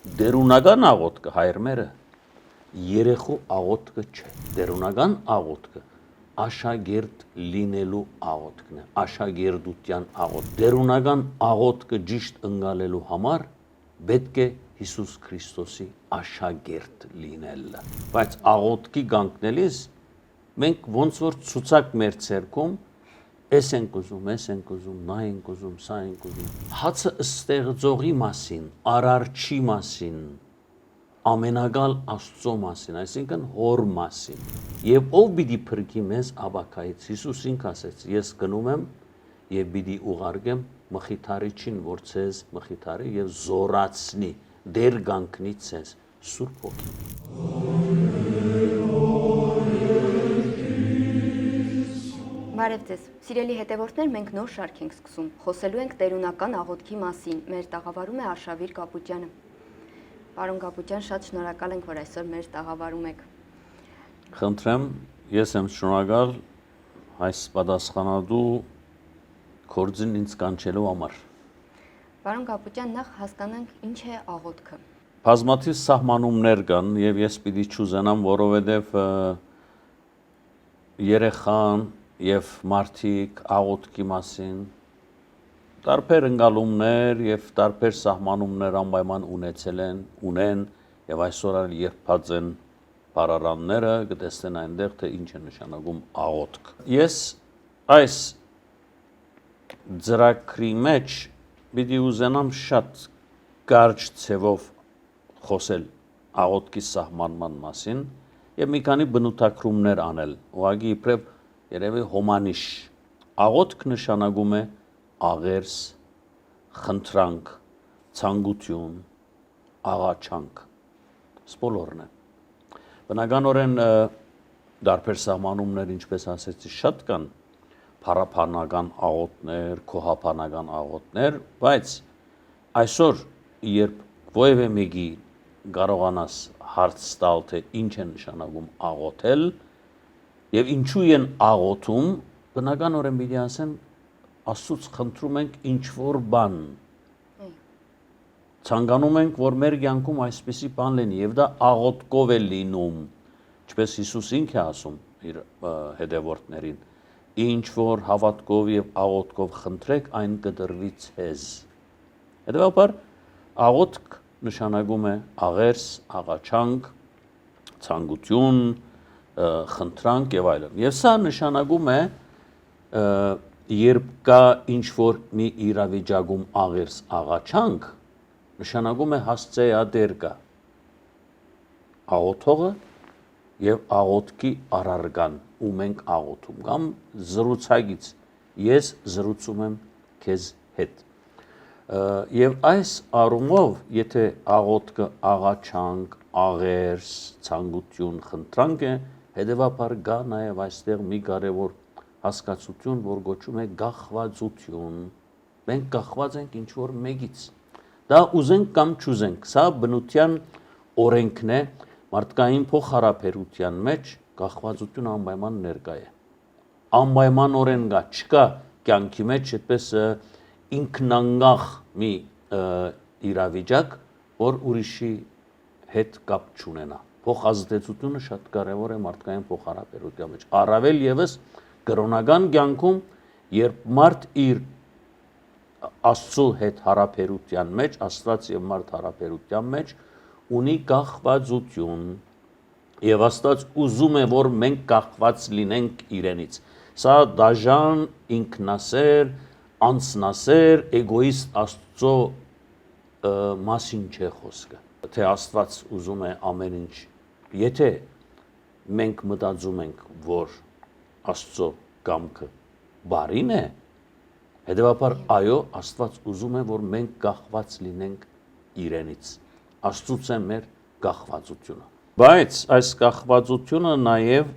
Դերունական աղոթքը հայրմերը երեխու աղոթքը չէ, դերունական աղոթքը աշակերտ լինելու աղոթքն է, աշակերտության աղոթք, դերունական աղոթքը ճիշտ ընկալելու համար պետք է Հիսուս Քրիստոսի աշակերտ լինելը, բայց աղոթքի կանգնելիս մենք ոնց որ ցուցակ մեր ցերքում Էս ենք ուզում, նա ենք ուզում, սա ենք ուզում։ Հացը ստեղծողի մասին, արարչի մասին, ամենագալ Աստծո մասին, այսինքն հոր մասին։ Եվ ով պիտի փրկի մեզ աբակայից։ Հիսուս ինքը ասեց. Ես գնում եմ եւ պիտի ուղարկեմ մխիթարիչին, որ ցեզ մխիթարի եւ զորացնի, դեր գանքնի ցեզ Սուրբ Հոգին։ Բարև ձեզ, սիրելի հետևորդներ, մենք նոր շարք ենք սկսում, խոսելու ենք տերունական աղոթքի մասին, մեր տաղավարում է Արշավիր Կապուճյանը։ Պարոն Կապուճյան, շատ շնորհակալ ենք, որ այսօր մեր տաղավարում եք։ Խնդրեմ, ես եմ շնորհակալ այս պատասխանատու գործին ինձ կանչելու համար։ Պարոն Կապուճյան, նախ հասկանանք ինչ է աղոթքը։ Բազմաթիվ սահմանումներ կան եւ ես պիտի չուզենամ, որովհետեւ երեխան եւ մարդիկ աղոթքի մասին տարբեր ընկալումներ եւ տարբեր սահմանումներ անպայման ունեն եւ այսօր էլ երբած են բարարանները կտեսնեն այնտեղ թե ինչ է նշանակում աղոթք։ Ես այս ծրագրի մեջ պիտի ուզենամ շատ կարճ ցևով խոսել աղոթքի սահմանման մասին եւ մի քանի բնութագրումներ անել։ Ուղղակի իբրև երևի հոմանիշ աղոթք նշանակում է աղերս, խնդրանք, ցանկություն, աղաչանք։ Սպոլորն է։ Բնականորեն դարբեր սահմանումներ, ինչպես ասեցի, շատ կան փառապանական աղոթներ, քոհապանական աղոթներ, բայց այսօր երբ ովևէ մեկի կարողանաս հարց տալ, թե ինչ է նշանակում աղոթել եւ ինչու են աղոթում, բնականորեն պիտի ասեն Աստծուց խնդրում ենք ինչ որ բան։ Ցանկանում ենք, որ մեր կյանքում այսպիսի բան լինի եւ դա աղոթքով է լինում, ինչպես Հիսուս ինքը ասում իր հետևորդներին. ինչ որ հավատքով եւ աղոթքով խնդրեք, այն կտրվի ցեզ։ Հետեւաբար աղոթք նշանակում է աղերս, աղաչանք, ցանկություն, խնդրանք եւ այլն։ Եվ սա նշանակում է երբ կա ինչ որ մի իրավիճակում աղերս աղաչանք, նշանակում է հասցեադեր կա աղոթողը եւ աղոթքի առարգան, ու մենք աղոթում կամ զրուցակից ես զրուցում եմ քեզ հետ։ Եվ այս առումով, եթե աղոթքը աղաչանք, աղերս, ցանկություն, խնդրանք է, հետևաբար կա նաև այստեղ մի կարևոր հասկացություն, որ կոչվում է գաղվածություն։ Մենք գաղված ենք ինչ որ մեկից։ Դա ուզենք կամ չուզենք, սա բնության օրենքն է, մարդկային փոխհարաբերության մեջ գաղվածությունը անպայման ներկա է։ Անպայմանորեն կա, չկա կյանքի մեջ այդպես ինքնանգախ մի իրավիճակ, որ ուրիշի հետ կապ չունենա։ Փոխազդեցությունը շատ կարևոր է մարդկային փոխհարաբերության մեջ։ Առավել եւս կրոնական կյանքում, երբ մարդ իր Աստծո հետ հարաբերության մեջ, Աստված եւ մարդ հարաբերության մեջ ունի կախվածություն եւ Աստված ուզում է, որ մենք կախված լինենք իրենից։ Սա դաժան, ինքնասեր, անձնասեր, էգոիստ Աստծո մասին չէ խոսքը։ Թե Աստված ուզում է ամեն ինչ, եթե մենք մտածում ենք, որ Աստծո կամքը բարին է, հետևաբար այո, Աստված ուզում է, որ մենք կախված լինենք իրենից։ Աստծուց է մեր կախվածությունը։ Բայց այս կախվածությունը նաև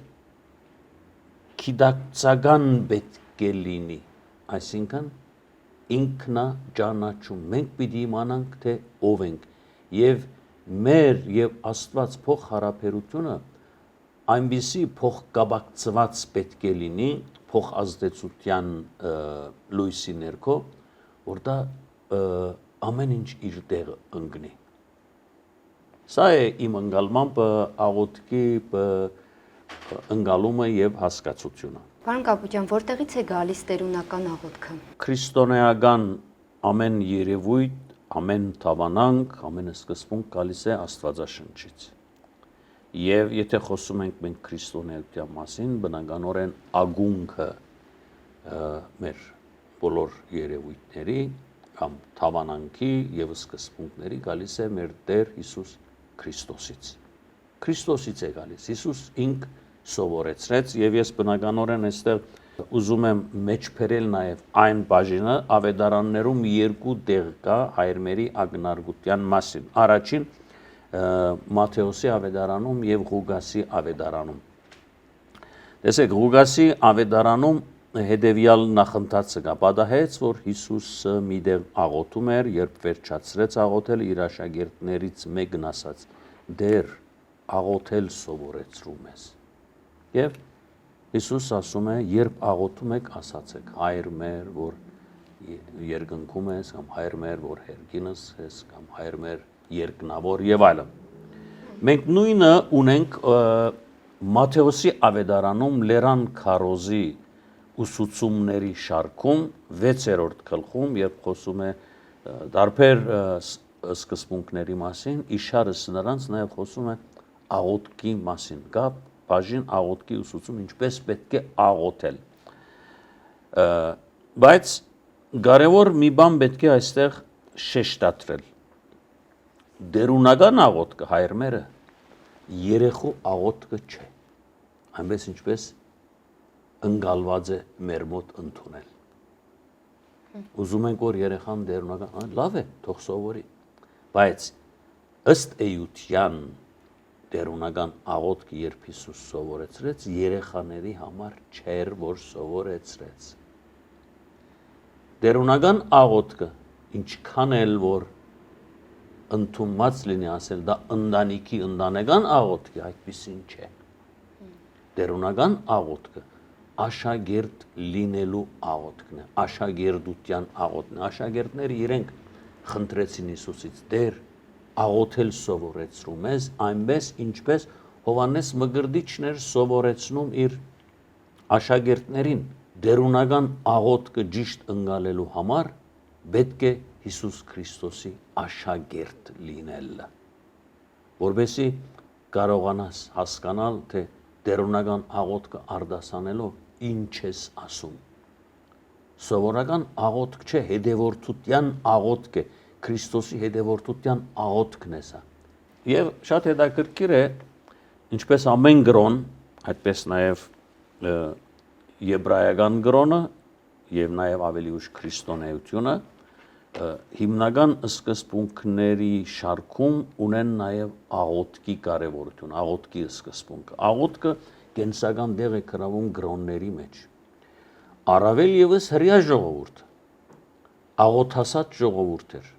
գիտակցական պետք է լինի, այսինքն ինքնաճանաչում։ Մենք պիտի իմանանք, թե ով ենք, եւ մեր եւ Աստված փոխհարաբերությունը այնպիսի փոխկապակցված պետք է լինի փոխազդեցության լույսի ներքո, որ դա ամեն ինչ իր տեղը ընկնի։ Սա է իմ ընկալմամբ աղոթքի ընկալումը եւ հասկացությունը։ Պարոն Կապուտյան, որտեղից է գալիս տերունական աղոթքը։ Քրիստոնեական ամեն երևույթ, ամեն թավանանք, ամեն սկզբունք գալիս է Աստվածաշնչից։ Եվ եթե խոսում ենք մենք քրիստոնեության մասին, բնականորեն ագունքը մեր բոլոր երևույթների կամ թավանանքի եւ սկզբունքների գալիս է մեր Տեր Հիսուս Քրիստոսից։ Քրիստոսից է գալիս։ Հիսուս ինք սովորեցրեց եւ ես բնականորեն այստեղ ուզում եմ մեջբերել նաեւ այն բաժինը ավետարաններում երկու տեղ կա հայրմերի ակնարկության մասին։ Առաջին Մատթեոսի ավետարանում եւ Ղուկասի ավետարանում։ Տեսեք, Ղուկասի ավետարանում հետևյալ նախընթացը կա։ Պատահեց, որ Հիսուսը մի տեղ աղոթում էր, երբ վերջացրեց աղոթել, իր աշակերտներից մեկն ասաց. «Դեր աղոթել սովորեցրում ես»։ Եվ Հիսուս ասում է, երբ աղոթում եք, ասացեք. «Հայր մեր, որ երկնքում ես», կամ «Հայր մեր, որ հերկինս ես», կամ «Հայր մեր երկնավոր» եւ այլն։ Մենք նույնը ունենք Մատթեոսի ավետարանում Լերան քարոզի ուսուցումների շարքում 6-րդ գլխում, երբ խոսում է տարբեր սկզբունքների մասին, իշարս նրանց նաև խոսում է աղոթքի մասին, կա բաժին աղոթքի ուսուցում, ինչպես պետք է աղոթել։ Բայց կարևոր մի բան պետք է այստեղ շեշտադրել։ Դերունական աղոթքը հայր մերը երեխու աղոթքը չէ, այնպես ինչպես ընկալված է մեր մոտ ընդունել։ Ուզում ենք, որ երեխան դերունական, լավ է, թող սովորի, բայց ըստ էության դերունական աղոթքը երբ Հիսուս սովորեցրեց, երեխաների համար չէր, որ սովորեցրեց։ Դերունական աղոթքը ինչքան էլ որ ընդունված լինի ասել, դա ընտանիքի ընտանեկան աղոթք է, այդպիսին չէ։ Դերունական աղոթքը աշակերտ լինելու աղոթքն է, աշակերտության աղոթքն է։ Աշակերտները իրենք խնդրեցին Հիսուսից. «Տեր, աղոթել սովորեցրում ես, այնպես ինչպես Հովհաննես Մկրտիչն էր սովորեցնում իր աշակերտներին։ Դերունական աղոթքը ճիշտ ընկալելու համար պետք է Հիսուս Քրիստոսի աշակերտ լինել, որովհետեւ կարողանաս հասկանալ, թե դերունական աղոթքը արտասանելով ինչ ես ասում։ Սովորական աղոթք չէ, հետևորդության աղոթք է, Քրիստոսի հետևորդության աղոթքն է սա։ Եվ շատ հետաքրքիր է, ինչպես ամեն գրոն, այդպես նաև եբրայական գրոնը եւ նաև ավելի ուշ քրիստոնեությունը հիմնական սկզբունքների շարքում ունեն նաև աղոթքի կարևորություն, աղոթքի սկզբունքը։ Աղոթքը կենսական դեղ է գրավում գրոնների մեջ։ Առավել եւս հրյա ժողովուրդ, աղոթասած ժողովուրդ էր։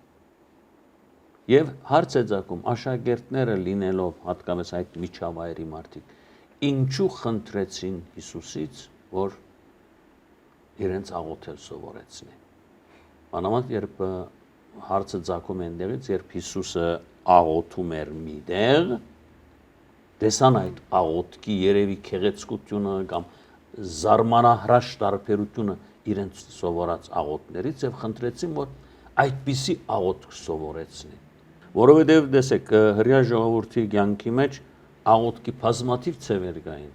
Եվ հարց է ծագում աշակերտները լինելով հատկապես այդ միջավայրի մարդիկ, ինչու խնդրեցին Հիսուսից, որ իրենց աղոթել սովորեցնի։ Մանավանդ երբ հարցը ծագում է այնտեղից, երբ Հիսուսը աղոթում էր միտեղ, տեսան այդ աղոթքի երևի քեղեցկությունը կամ զարմանահրաշ տարբերությունը իրենց սովորած աղոթներից եւ խնդրեցին, որ այդպիսի աղոթք սովորեցնի։ Որովհետեւ տեսեք, հրյա ժողովրդի կյանքի մեջ աղոթքի բազմաթիվ ցևեր կային։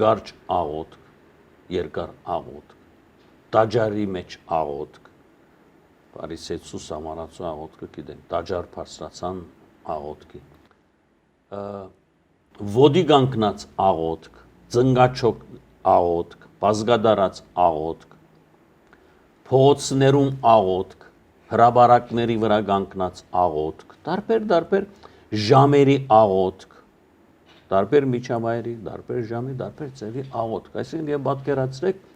Գարջ աղոթք, երկար աղոթք, տաճարի մեջ աղոթք, Փարիսեցու Սամարացու աղոթքը գիտենք, տաճար բարձրացան աղոթքի, ոտի կանգնած աղոթք, ծնգաչոք աղոթք, բազգադարած աղոթք, փողոցներում աղոթք, հրաբարակների վրա կանգնած աղոթք, տարբեր ժամերի աղոթք, տարբեր միջավայրի, տարբեր ժամի, տարբեր ձևի աղոթք։ Այսինքն եւ պատկերացրեք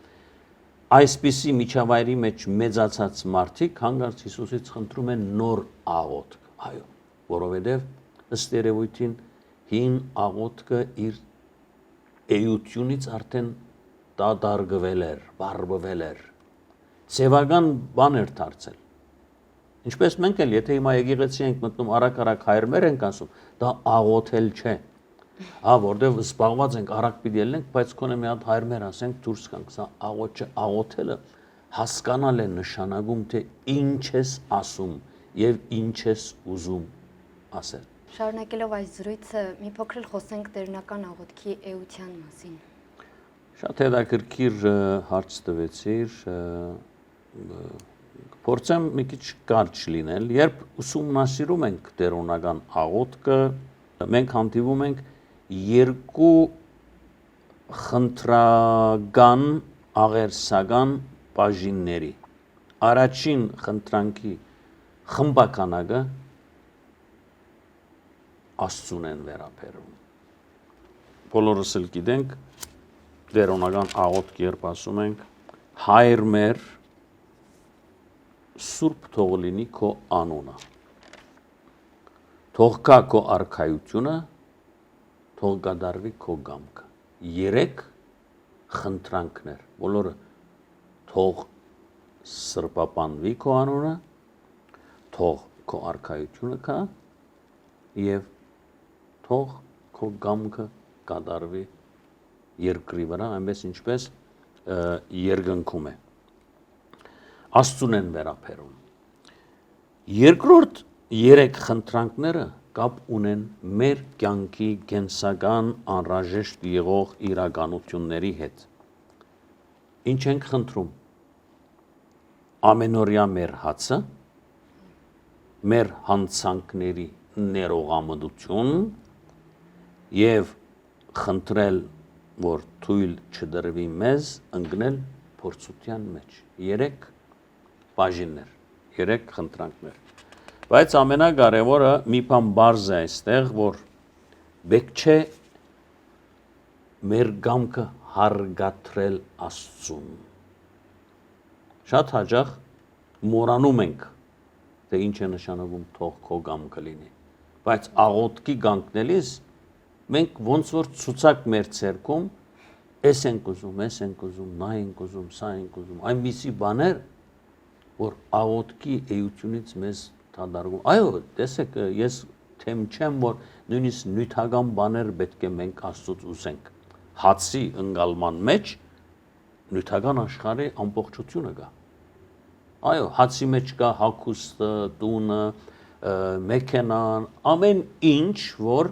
այսպիսի միջավայրի մեջ մեծացած մարդիկ հանգարց Հիսուսից խնդրում են նոր աղոթք, այո, որովհետև ըստ երևույթին հին աղոթքը իր էությունից արդեն դադարգվել էր, բարբվել էր, ցևական բան էր դարձել։ Ինչպես մենք էլ, եթե հիմա եկեղեցի ենք մտնում արագ հայրմեր ենք ասում, դա աղոթել չէ։ Որտեղ զբաղված ենք արագ պիտի ելնենք, բայց քոնե մի հատ հայրմեր ասենք դուրս գանք, սա աղոթ չէ, աղոթելը հասկանալ է նշանակում, թե ինչ ես ասում եւ ինչ ես ուզում ասել։ Շարունակելով այս զրույցը, մի փոքր խոսենք տերունական աղոթքի էության մասին։ Շատ հետաքրքիր հարց տվեցիր, փորձեմ մի քիչ կարճ լինել, երբ ուսումնասիրում ենք տերունական աղոթքը, մենք հանդիպում ենք երկու խնդրական աղերսական բաժինների։ Առաջին խնդրանքի խմբականակը Աստծուն են վերաբերում։ Բոլորս էլ գիտենք, տերունական աղոթք երբ ասում ենք, Հայր մեր, սուրբ թող լինի քո անունը, թող գա քո արքայությունը, թող կատարվի քո կամքը։ Երեք խնդրանքներ, բոլորը թող սրբապանվի քո անունը, թող քո արքայությունը գա եւ թող քո կամքը կատարվի երկրի վրա, այնպես ինչպես երկնքում է։ Աստծուն են վերաբերում։ Երկրորդ երեք խնդրանքները կապ ունեն մեր կյանքի կենսական անհրաժեշտ եղող իրականությունների հետ։ Ինչ ենք խնդրում։ Ամենօրյա մեր հացը, մեր հանցանքների ներողամտություն եւ խնդրել, որ թույլ չդրվի մեզ ընկնել փորձության մեջ։ Երեք բաժիններ, երեք խնդրանքներ։ Բայց ամենակարևորը մի բան բարձ է այստեղ, որ բեք չէ մեր կամքը հարգադրել Աստծուն։ Շատ հաճախ մոռանում ենք, թե ինչ է նշանակում թող քո կամքը լինի։ Բայց աղոթքի կանգնելիս մենք ոնց որ ցուցակ մեր ցերքում էս ենք ուզում, էս ենք ուզում, նա ենք ուզում, սա ենք ուզում, այնպիսի բաներ, որ աղոթքի էությունից մեզ դադարում։ Այո, տեսեք, ես թեմ չեմ, որ նույնիսկ նյութական բաներ պետք է մենք Աստծուց ուզենք։ Հացի ընկալման մեջ նյութական աշխարհի ամբողջությունը կա։ Այո, հացի մեջ կա հագուստը, տունը, մեքենան, ամեն ինչ, որ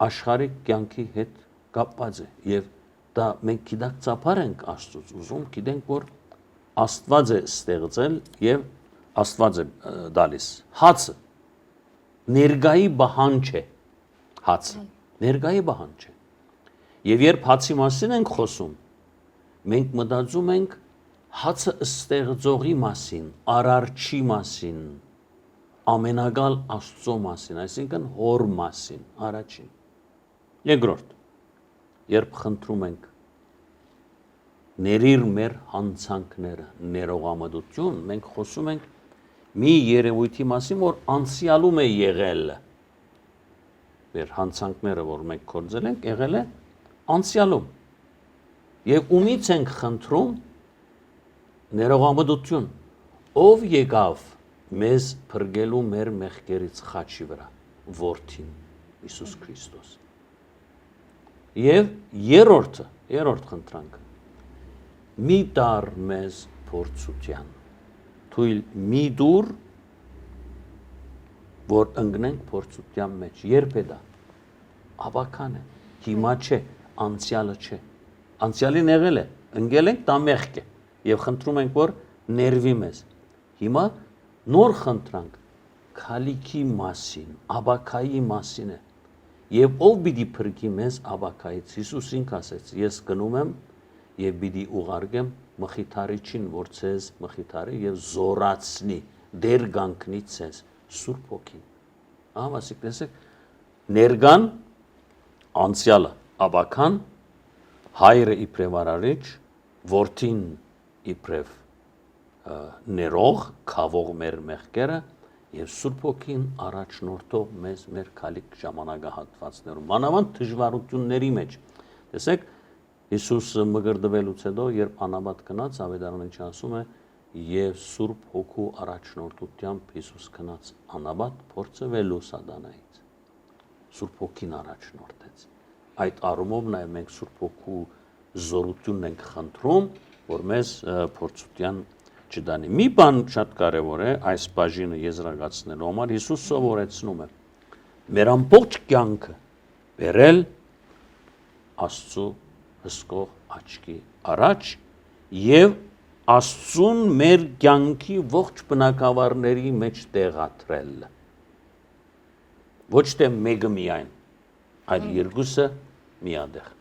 աշխարհի կյանքի հետ կապված է եւ դա մենք գիտակցաբար ենք Աստծուց ուզում, գիտենք, որ Աստված է ստեղծել եւ Աստված է դալիս։ Հացը ներգայի բահանջ է, հացը ներգայի բահանջ է։ Եվ երբ հացի մասին ենք խոսում, մենք մտածում ենք հացը ստեղծողի մասին, արարչի մասին, ամենակալ Աստծո մասին, այսինքն հոր մասին, առաջին։ Երկրորդ, երբ խնդրում ենք ներիր մեր հանցանքները, ներողամտություն, մենք խոսում ենք մի երևույթի մասին, որ անցյալում է եղել։ Մեր հանցանքները, որ մենք կործել ենք, եղել է անցյալում։ Եվ ումից ենք խնդրում ներողամտություն, ով եկավ մեզ փրկելու մեր մեղքերից խաչի վրա, որդին Հիսուս Քրիստոս։ Եվ երրորդ խնդրանքը, մի տար մեզ փորձության, թույլ մի դուր, որ ընկնենք փորձության մեջ, երբ է դա, ավական է, հիմա չէ, անցյալը չէ, անցյալին եղել է, ընկել ենք, դա մեղք է, եւ խնդրում ենք, որ ներվի մեզ, հիմա նոր խնդրանք, քալիքի մասին, աբակայի մասին է, եւ ով պիտի փրկի մեզ աբակայից, Հիսուս ինքը ասեց, ես գնում եմ եւ պիտի ուղարկեմ մխիթարիչին, որ ցեզ մխիթարի եւ զորացնի, դեր գանքնի ցեզ, Սուրբ Հոգին։ Ասիկ տեսեք, ներգան, անցյալը, աբական, հայրը իբրև արարիչ, որդին իբրև ներող, քավող մեր մեղքերը եւ Սուրբ Հոգին առաջնորդող մեզ մեր քալիք ժամանակահատվածներում, մանավանդ դժվարությունների մեջ։ Տեսեք, Հիսուս մգրդվելուց հետո, երբ անաբատ գնաց, ավետարանիչը ասում է, եւ Սուրբ Հոգու առաջնորդությամբ Հիսուս քնած անաբատ փորձը վելու սատանայից Սուրբ Հոգին առաջնորդեց այդ առումով նաեւ մենք Սուրբ Հոգու զորությունն ենք խնդրում որ մեզ փորձության չդանի մի բան շատ կարեւոր է այս բաժինը եզրակացնելու համար Հիսուս սովորեցնում է մեր ամբողջ կյանքը բերել Աստծո հսկող աչքի առաջ եւ Աստծուն մեր կյանքի ողջ բնակավարների մեջ տեղադրել ոչ թե մեկը միայն այլ երկուսը միադեղ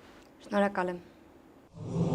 Շնորհակալ եմ